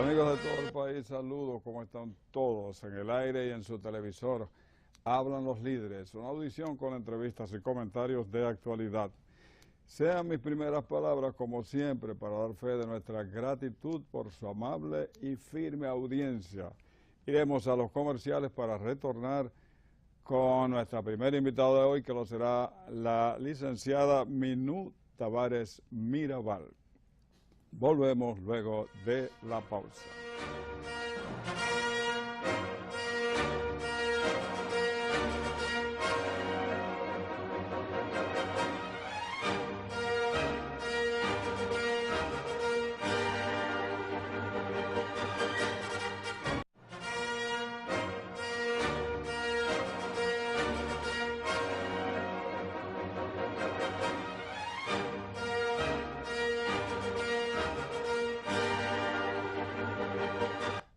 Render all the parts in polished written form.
Amigos de todo el país, saludos, ¿cómo están todos? En el aire y en su televisor, hablan los líderes, una audición con entrevistas y comentarios de actualidad. Sean mis primeras palabras, como siempre, para dar fe de nuestra gratitud por su amable y firme audiencia. Iremos a los comerciales para retornar con nuestra primera invitada de hoy, que lo será la licenciada Minú Tavares Mirabal. Volvemos luego de la pausa.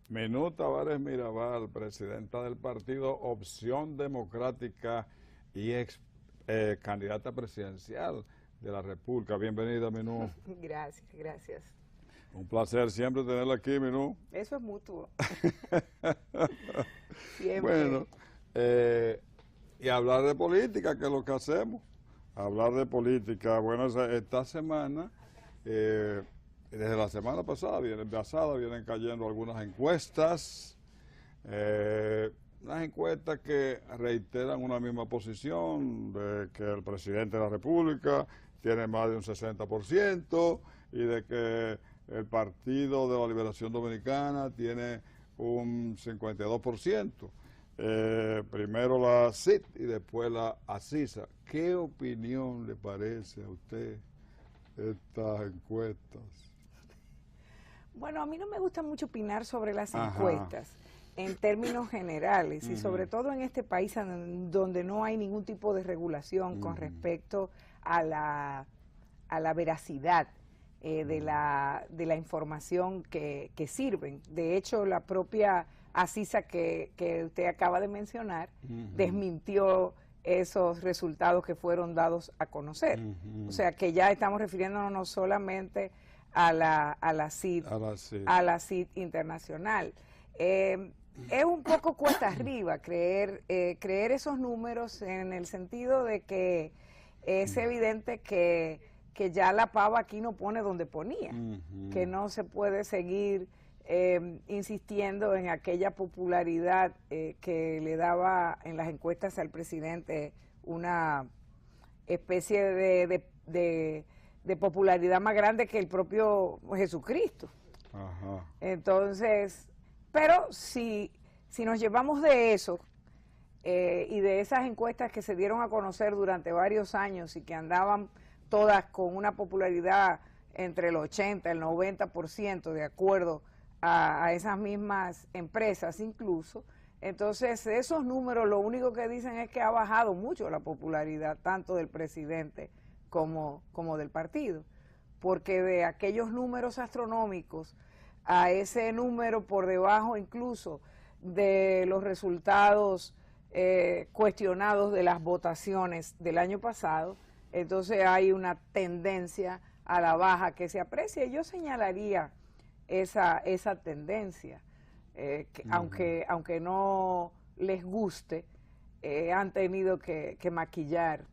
Minú Tavares Mirabal, presidenta del partido Opción Democrática y ex candidata presidencial de la República. Bienvenida, Minú. Gracias, gracias. Un placer siempre tenerla aquí, Minú. Eso es mutuo. Siempre. Bueno, y hablar de política, que es lo que hacemos. Hablar de política. Bueno, esta semana... desde la semana pasada vienen cayendo algunas encuestas, unas encuestas que reiteran una misma posición de que el presidente de la República tiene más de un 60% y de que el Partido de la Liberación Dominicana tiene un 52%. Primero la CIT y después la ACISA. ¿Qué opinión le parece a usted estas encuestas? Bueno, a mí no me gusta mucho opinar sobre las encuestas en términos generales y sobre todo en este país donde no hay ningún tipo de regulación con respecto a la veracidad de la información que sirven. De hecho, la propia ACISA que usted acaba de mencionar desmintió esos resultados que fueron dados a conocer. O sea que ya estamos refiriéndonos no solamente a la CID internacional. Es un poco cuesta arriba creer esos números en el sentido de que es evidente que ya la pava aquí no pone donde ponía, que no se puede seguir insistiendo en aquella popularidad que le daba en las encuestas al presidente una especie de popularidad más grande que el propio Jesucristo. Entonces, pero si nos llevamos de eso y de esas encuestas que se dieron a conocer durante varios años y que andaban todas con una popularidad entre el 80 y el 90% de acuerdo a esas mismas empresas incluso, entonces esos números lo único que dicen es que ha bajado mucho la popularidad tanto del presidente como del partido, porque de aquellos números astronómicos a ese número por debajo incluso de los resultados cuestionados de las votaciones del año pasado, entonces hay una tendencia a la baja que se aprecia. Yo señalaría esa tendencia, aunque no les guste, han tenido que maquillar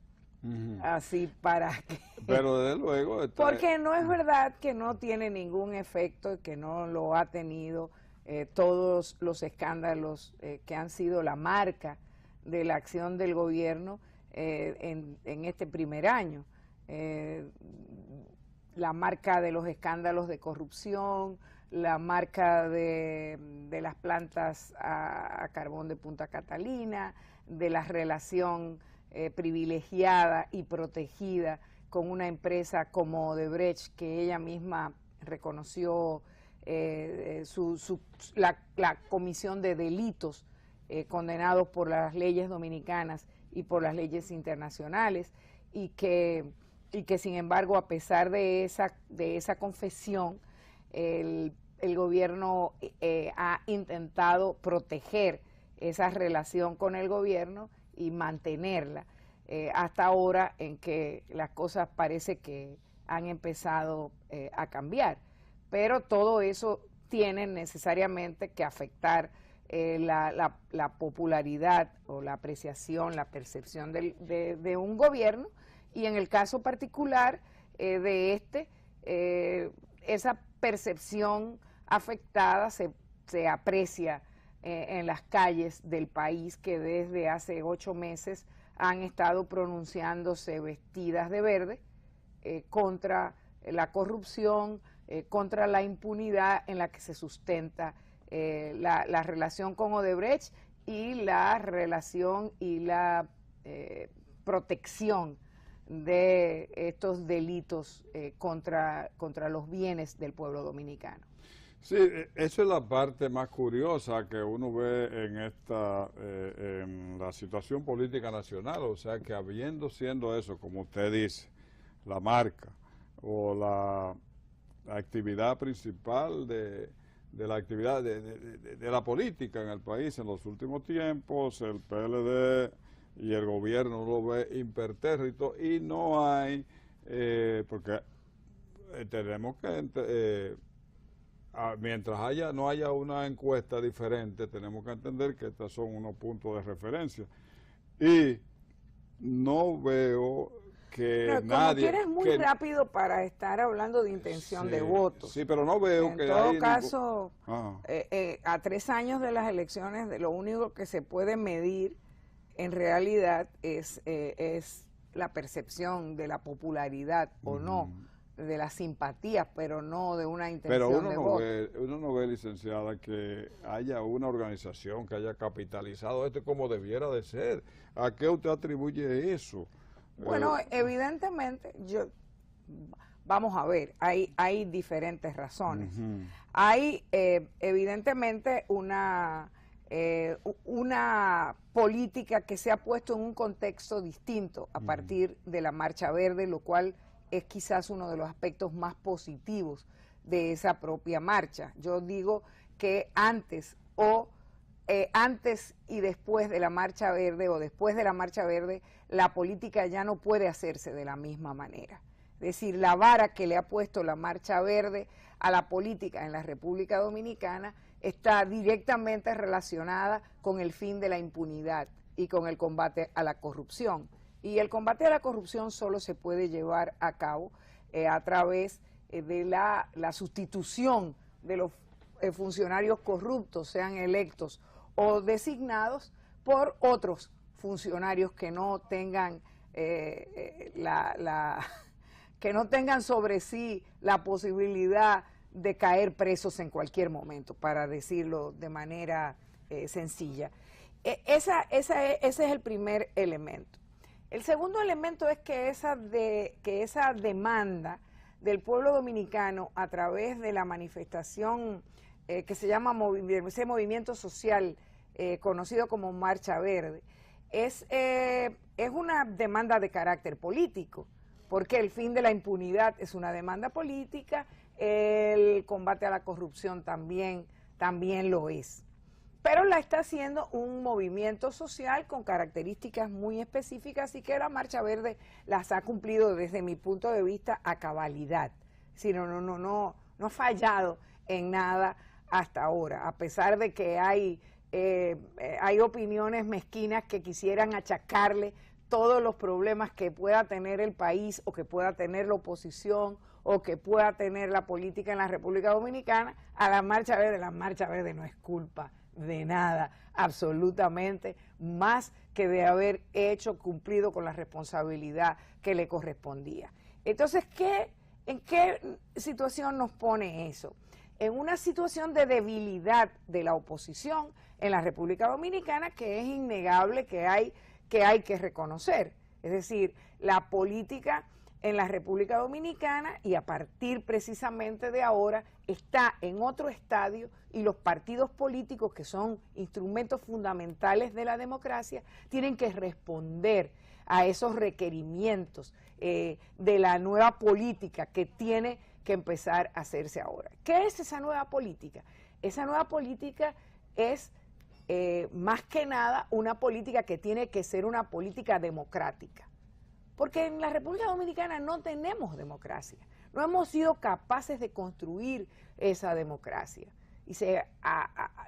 así para que... Pero desde luego... Porque no es verdad que no tiene ningún efecto, que no lo ha tenido todos los escándalos que han sido la marca de la acción del gobierno en este primer año. La marca de los escándalos de corrupción, la marca de las plantas a carbón de Punta Catalina, de la relación privilegiada y protegida con una empresa como Odebrecht, que ella misma reconoció la comisión de delitos condenados por las leyes dominicanas y por las leyes internacionales, y que sin embargo, a pesar de esa confesión, el gobierno ha intentado proteger esa relación con el gobierno y mantenerla hasta ahora, en que las cosas parece que han empezado a cambiar. Pero todo eso tienen necesariamente que afectar la popularidad o la apreciación, la percepción de un gobierno, y en el caso particular de esa percepción afectada se aprecia en las calles del país, que desde hace 8 meses han estado pronunciándose vestidas de verde contra la corrupción, contra la impunidad en la que se sustenta la relación con Odebrecht y la relación y la protección de estos delitos contra los bienes del pueblo dominicano. Sí, eso es la parte más curiosa que uno ve en la situación política nacional, o sea que siendo eso, como usted dice, la marca o la actividad principal de la actividad de la política en el país en los últimos tiempos, el PLD y el gobierno lo ve impertérrito y no hay, porque tenemos que, mientras no haya una encuesta diferente, tenemos que entender que estos son unos puntos de referencia. Y no veo que nadie... Como quieres muy rápido para estar hablando de intención de votos. Sí, pero no veo que... En todo caso, a 3 años de las elecciones, lo único que se puede medir en realidad es la percepción de la popularidad o no, de las simpatías, pero no de una intención de voto. Pero uno no ve, licenciada, que haya una organización que haya capitalizado esto como debiera de ser. ¿A qué usted atribuye eso? Bueno, evidentemente, vamos a ver, hay diferentes razones. Hay evidentemente una política que se ha puesto en un contexto distinto a partir de la Marcha Verde, lo cual es quizás uno de los aspectos más positivos de esa propia marcha. Yo digo que antes y después de la Marcha Verde o después de la Marcha Verde, la política ya no puede hacerse de la misma manera. Es decir, la vara que le ha puesto la Marcha Verde a la política en la República Dominicana está directamente relacionada con el fin de la impunidad y con el combate a la corrupción. Y el combate a la corrupción solo se puede llevar a cabo a través de la sustitución de los funcionarios corruptos, sean electos o designados, por otros funcionarios que no tengan que no tengan sobre sí la posibilidad de caer presos en cualquier momento, para decirlo de manera sencilla. Ese es el primer elemento. El segundo elemento es que esa demanda del pueblo dominicano a través de la manifestación que se llama ese movimiento social conocido como Marcha Verde, es una demanda de carácter político, porque el fin de la impunidad es una demanda política, el combate a la corrupción también lo es. Pero la está haciendo un movimiento social con características muy específicas y que la Marcha Verde las ha cumplido desde mi punto de vista a cabalidad. Si no ha fallado en nada hasta ahora, a pesar de que hay opiniones mezquinas que quisieran achacarle todos los problemas que pueda tener el país o que pueda tener la oposición o que pueda tener la política en la República Dominicana a la Marcha Verde. La Marcha Verde no es culpa de nada, absolutamente, más que de haber cumplido con la responsabilidad que le correspondía. Entonces, ¿en qué situación nos pone eso? En una situación de debilidad de la oposición en la República Dominicana, que es innegable que hay que reconocer. Es decir, la política en la República Dominicana, y a partir precisamente de ahora, está en otro estadio, y los partidos políticos, que son instrumentos fundamentales de la democracia, tienen que responder a esos requerimientos de la nueva política que tiene que empezar a hacerse ahora. ¿Qué es esa nueva política? Esa nueva política es más que nada una política que tiene que ser una política democrática. Porque en la República Dominicana no tenemos democracia, no hemos sido capaces de construir esa democracia. y se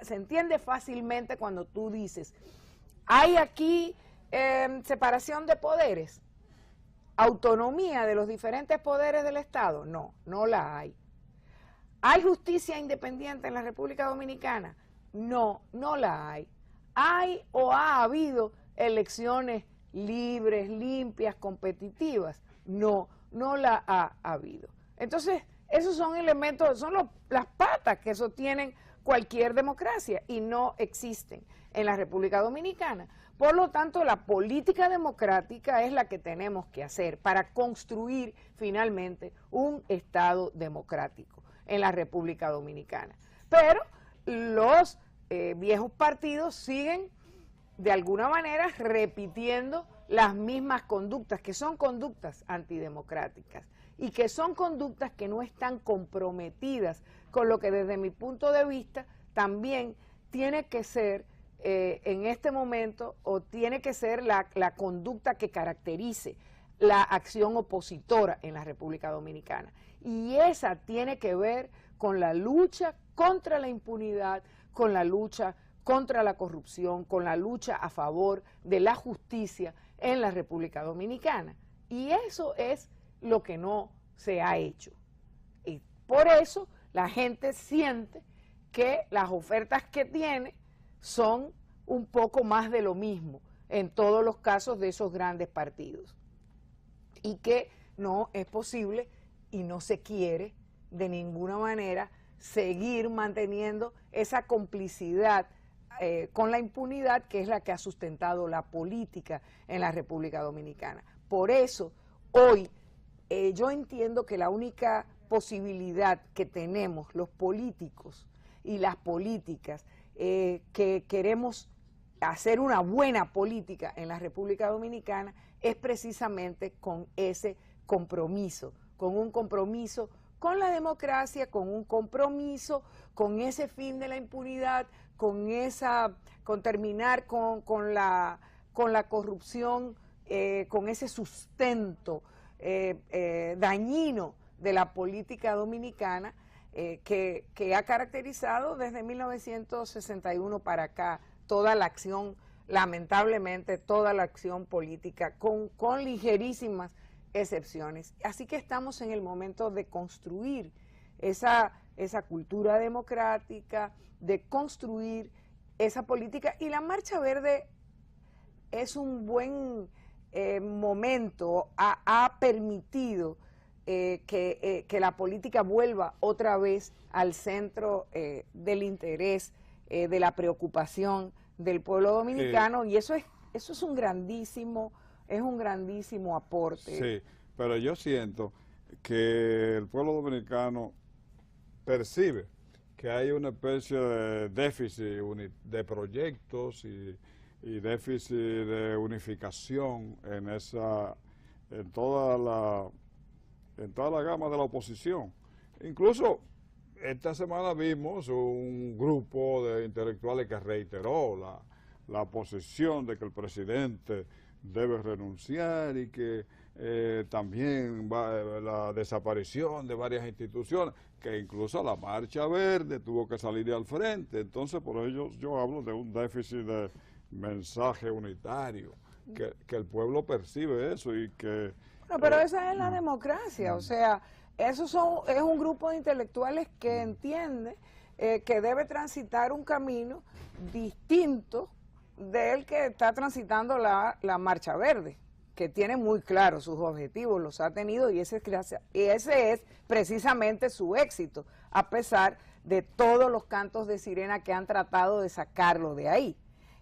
entiende fácilmente cuando tú dices, hay aquí separación de poderes, autonomía de los diferentes poderes del Estado. No, no la hay. ¿Hay justicia independiente en la República Dominicana? No, no la hay. ¿Hay o ha habido elecciones libres, limpias, competitivas? No, no la ha habido. Entonces, esos son elementos, son las patas que sostienen cualquier democracia y no existen en la República Dominicana. Por lo tanto, la política democrática es la que tenemos que hacer para construir finalmente un Estado democrático en la República Dominicana. Pero los viejos partidos siguen de alguna manera repitiendo las mismas conductas, que son conductas antidemocráticas y que son conductas que no están comprometidas con lo que desde mi punto de vista también tiene que ser en este momento, o tiene que ser la conducta que caracterice la acción opositora en la República Dominicana. Y esa tiene que ver con la lucha contra la impunidad, con la lucha contra la corrupción, con la lucha a favor de la justicia en la República Dominicana. Y eso es lo que no se ha hecho. Y por eso la gente siente que las ofertas que tiene son un poco más de lo mismo en todos los casos de esos grandes partidos. Y que no es posible y no se quiere de ninguna manera seguir manteniendo esa complicidad con la impunidad, que es la que ha sustentado la política en la República Dominicana. Por eso, hoy, yo entiendo que la única posibilidad que tenemos los políticos y las políticas que queremos hacer una buena política en la República Dominicana es precisamente con ese compromiso, con un compromiso con la democracia, con un compromiso con ese fin de la impunidad, con terminar con la corrupción, con ese sustento dañino de la política dominicana que ha caracterizado desde 1961 para acá toda la acción, lamentablemente toda la acción política, con ligerísimas excepciones. Así que estamos en el momento de construir esa cultura democrática, de construir esa política, y la Marcha Verde es un buen momento, ha permitido que la política vuelva otra vez al centro del interés, de la preocupación del pueblo dominicano, y eso es un grandísimo aporte. Sí, pero yo siento que el pueblo dominicano percibe que hay una especie de déficit de proyectos y déficit de unificación en toda la gama de la oposición. Incluso esta semana vimos un grupo de intelectuales que reiteró la posición de que el presidente debe renunciar y que también la desaparición de varias instituciones, que incluso la Marcha Verde tuvo que salir al frente. Entonces, por ello yo hablo de un déficit de mensaje unitario, que el pueblo percibe eso y que... No, pero esa es la democracia, o sea, es un grupo de intelectuales que entiende que debe transitar un camino distinto del que está transitando la Marcha Verde, que tiene muy claro sus objetivos, los ha tenido, y ese es precisamente su éxito, a pesar de todos los cantos de sirena que han tratado de sacarlo de ahí.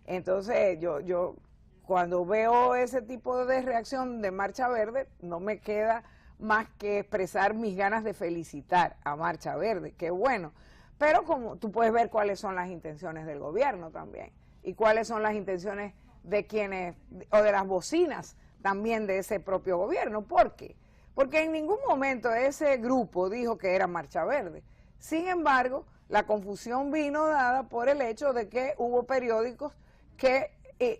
Entonces, yo cuando veo ese tipo de reacción de Marcha Verde, no me queda más que expresar mis ganas de felicitar a Marcha Verde, que bueno, pero como tú puedes ver cuáles son las intenciones del gobierno también, y cuáles son las intenciones de quienes, o de las bocinas también de ese propio gobierno. ¿Por qué? Porque en ningún momento ese grupo dijo que era Marcha Verde. Sin embargo, la confusión vino dada por el hecho de que hubo periódicos que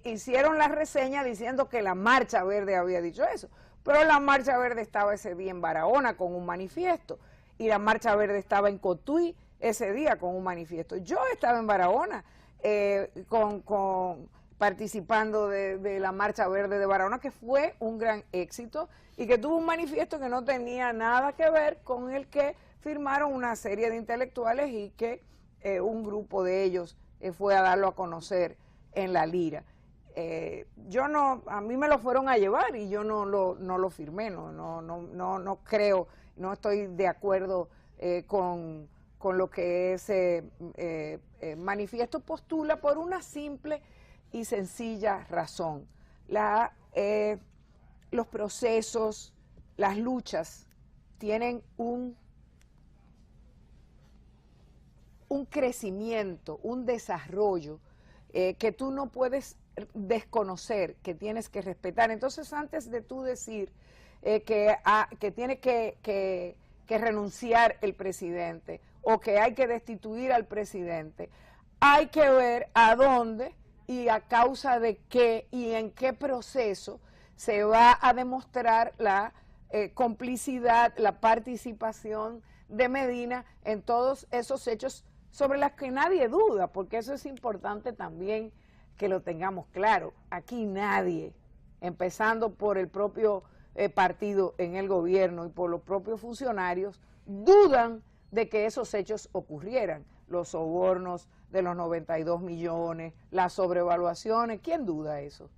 hicieron la reseña diciendo que la Marcha Verde había dicho eso. Pero la Marcha Verde estaba ese día en Barahona con un manifiesto, y la Marcha Verde estaba en Cotuí ese día con un manifiesto. Yo estaba en Barahona participando de la Marcha Verde de Barahona, que fue un gran éxito y que tuvo un manifiesto que no tenía nada que ver con el que firmaron una serie de intelectuales y que un grupo de ellos fue a darlo a conocer en La Lira. A mí me lo fueron a llevar y yo no lo firmé, no creo, no estoy de acuerdo con lo que ese manifiesto postula por una simple y sencilla razón. Los procesos, las luchas tienen un crecimiento, un desarrollo que tú no puedes desconocer, que tienes que respetar. Entonces, antes de tú decir que tiene que renunciar el presidente o que hay que destituir al presidente, hay que ver a dónde y a causa de qué y en qué proceso se va a demostrar la complicidad, la participación de Medina en todos esos hechos sobre los que nadie duda, porque eso es importante también que lo tengamos claro. Aquí nadie, empezando por el propio partido en el gobierno y por los propios funcionarios, dudan de que esos hechos ocurrieran. Los sobornos de los 92 millones, las sobrevaluaciones, ¿quién duda eso?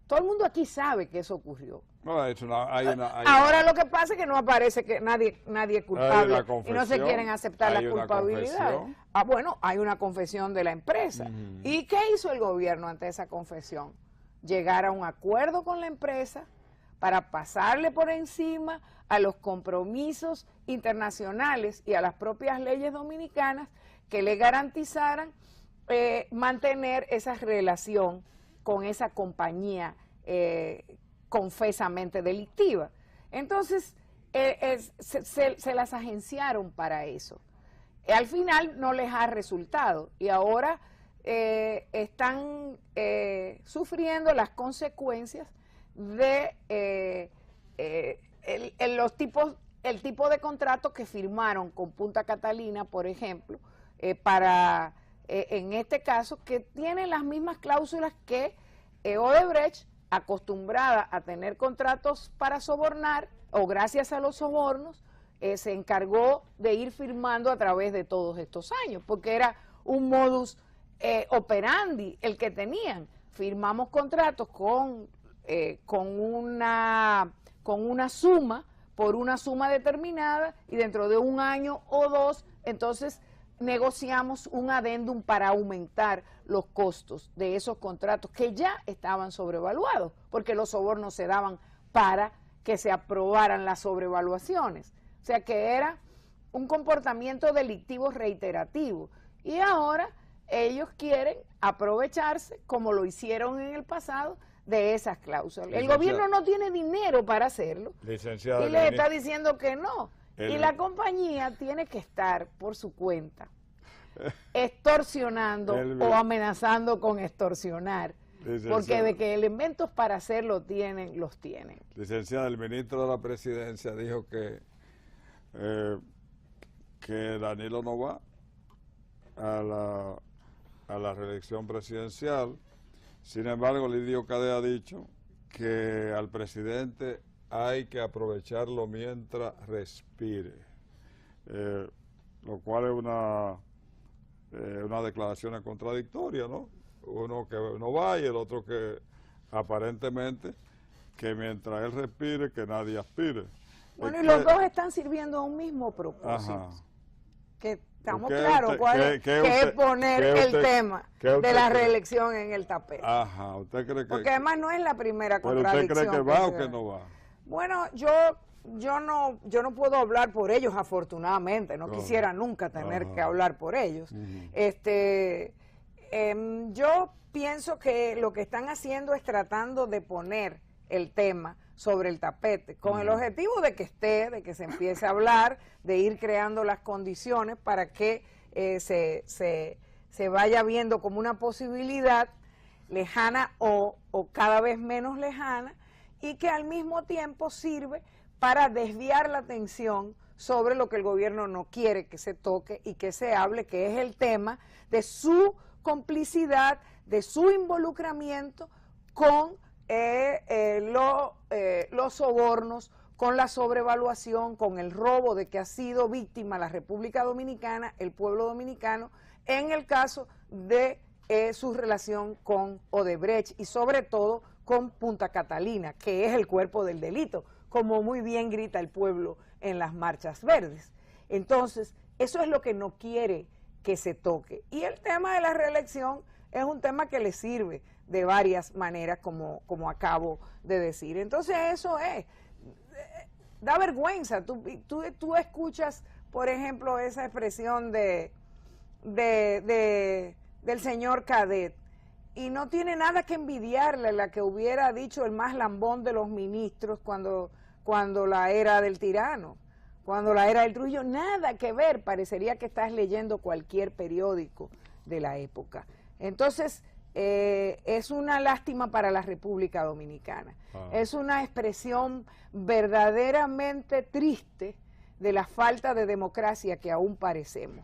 Todo el mundo aquí sabe que eso ocurrió. No, ahora lo que pasa es que no aparece que nadie es culpable y no se quieren aceptar la culpabilidad. Bueno, hay una confesión de la empresa. ¿Y qué hizo el gobierno ante esa confesión? Llegar a un acuerdo con la empresa para pasarle por encima a los compromisos internacionales y a las propias leyes dominicanas que le garantizaran mantener esa relación con esa compañía confesamente delictiva. Entonces, se las agenciaron para eso. Al final no les ha resultado y ahora están sufriendo las consecuencias de el tipo de contrato que firmaron con Punta Catalina, por ejemplo, en este caso, que tiene las mismas cláusulas que Odebrecht, acostumbrada a tener contratos para sobornar, o gracias a los sobornos, se encargó de ir firmando a través de todos estos años, porque era un modus operandi el que tenían. Firmamos contratos con una suma, por una suma determinada, y dentro de un año o dos, entonces negociamos un adendum para aumentar los costos de esos contratos que ya estaban sobrevaluados, porque los sobornos se daban para que se aprobaran las sobrevaluaciones. O sea que era un comportamiento delictivo reiterativo. Y ahora ellos quieren aprovecharse, como lo hicieron en el pasado, de esas cláusulas. El gobierno no tiene dinero para hacerlo y le está diciendo que no. Y la compañía tiene que estar por su cuenta extorsionando o amenazando con extorsionar, porque de que elementos para hacerlo tienen, los tienen. Licenciada, el ministro de la Presidencia dijo que Danilo no va a la reelección presidencial. Sin embargo, Lidio Cadet ha dicho que al presidente hay que aprovecharlo mientras respire, lo cual es una declaración contradictoria, ¿no? Uno que no va y el otro que aparentemente que mientras él respire, que nadie aspire. Bueno, y los dos están sirviendo a un mismo propósito. Ajá. Que estamos claros cuál es poner el tema de la reelección en el tapete. Ajá, ¿usted cree que...? Porque además no es la primera contradicción. ¿Pero usted cree que va o que no va? Bueno, yo no puedo hablar por ellos, afortunadamente. No quisiera nunca tener que hablar por ellos. Yo pienso que lo que están haciendo es tratando de poner el tema sobre el tapete, con el objetivo de que de que se empiece a hablar, de ir creando las condiciones para que se vaya viendo como una posibilidad lejana o cada vez menos lejana, y que al mismo tiempo sirve para desviar la atención sobre lo que el gobierno no quiere que se toque y que se hable, que es el tema de su complicidad, de su involucramiento con los sobornos, con la sobrevaluación, con el robo de que ha sido víctima la República Dominicana, el pueblo dominicano, en el caso de su relación con Odebrecht y sobre todo con Punta Catalina, que es el cuerpo del delito, como muy bien grita el pueblo en las marchas verdes. Entonces, eso es lo que no quiere que se toque. Y el tema de la reelección es un tema que le sirve de varias maneras, como acabo de decir. Entonces, eso es, da vergüenza. Tú escuchas, por ejemplo, esa expresión del señor Cadet, y no tiene nada que envidiarle a la que hubiera dicho el más lambón de los ministros cuando la era del tirano, cuando la era del Trujillo, nada que ver, parecería que estás leyendo cualquier periódico de la época. Entonces, es una lástima para la República Dominicana, es una expresión verdaderamente triste de la falta de democracia que aún padecemos.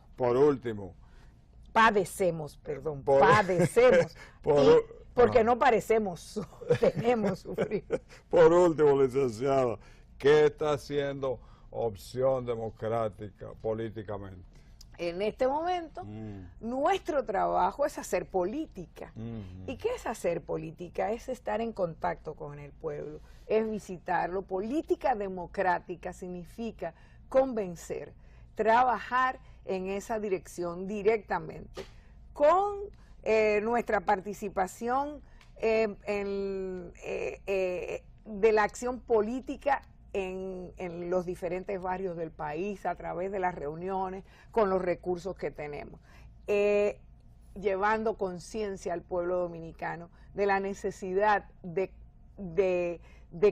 Padecemos. Porque no parecemos, tenemos sufrido. Por último, licenciada, ¿qué está haciendo Opción Democrática políticamente? En este momento, nuestro trabajo es hacer política. ¿Y qué es hacer política? Es estar en contacto con el pueblo, es visitarlo. Política democrática significa convencer, trabajar en esa dirección directamente, con nuestra participación de la acción política en los diferentes barrios del país, a través de las reuniones, con los recursos que tenemos, llevando conciencia al pueblo dominicano de la necesidad de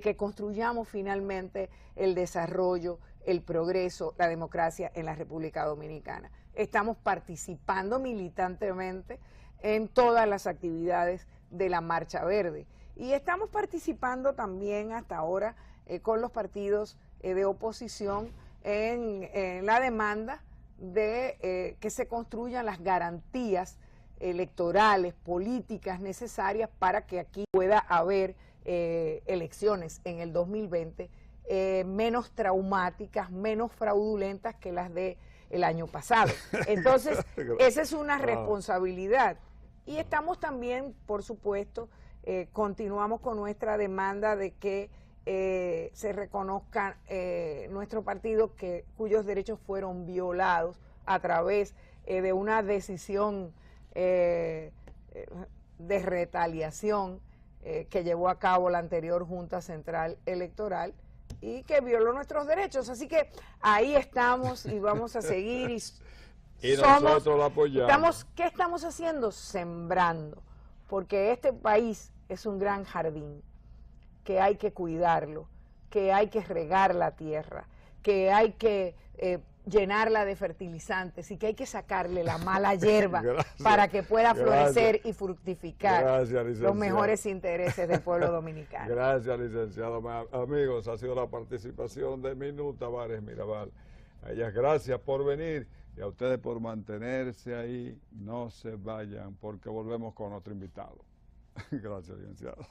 que construyamos finalmente el desarrollo, el progreso, la democracia en la República Dominicana. Estamos participando militantemente en todas las actividades de la Marcha Verde y estamos participando también hasta ahora con los partidos de oposición en la demanda de que se construyan las garantías electorales, políticas necesarias para que aquí pueda haber elecciones en el 2020 menos traumáticas, menos fraudulentas que las del año pasado. Entonces, esa es una responsabilidad. Y estamos también, por supuesto, continuamos con nuestra demanda de que se reconozca nuestro partido cuyos derechos fueron violados a través de una decisión de retaliación que llevó a cabo la anterior Junta Central Electoral y que violó nuestros derechos. Así que ahí estamos y vamos a seguir y nosotros lo apoyamos. ¿Qué estamos haciendo? Sembrando, porque este país es un gran jardín, que hay que cuidarlo, que hay que regar la tierra, que hay que llenarla de fertilizantes y que hay que sacarle la mala hierba para que pueda florecer y fructificar los mejores intereses del pueblo dominicano. Gracias, licenciado. Amigos, ha sido la participación de Minú Tavares Mirabal. A ellas gracias por venir y a ustedes por mantenerse ahí. No se vayan porque volvemos con otro invitado. Gracias, licenciado.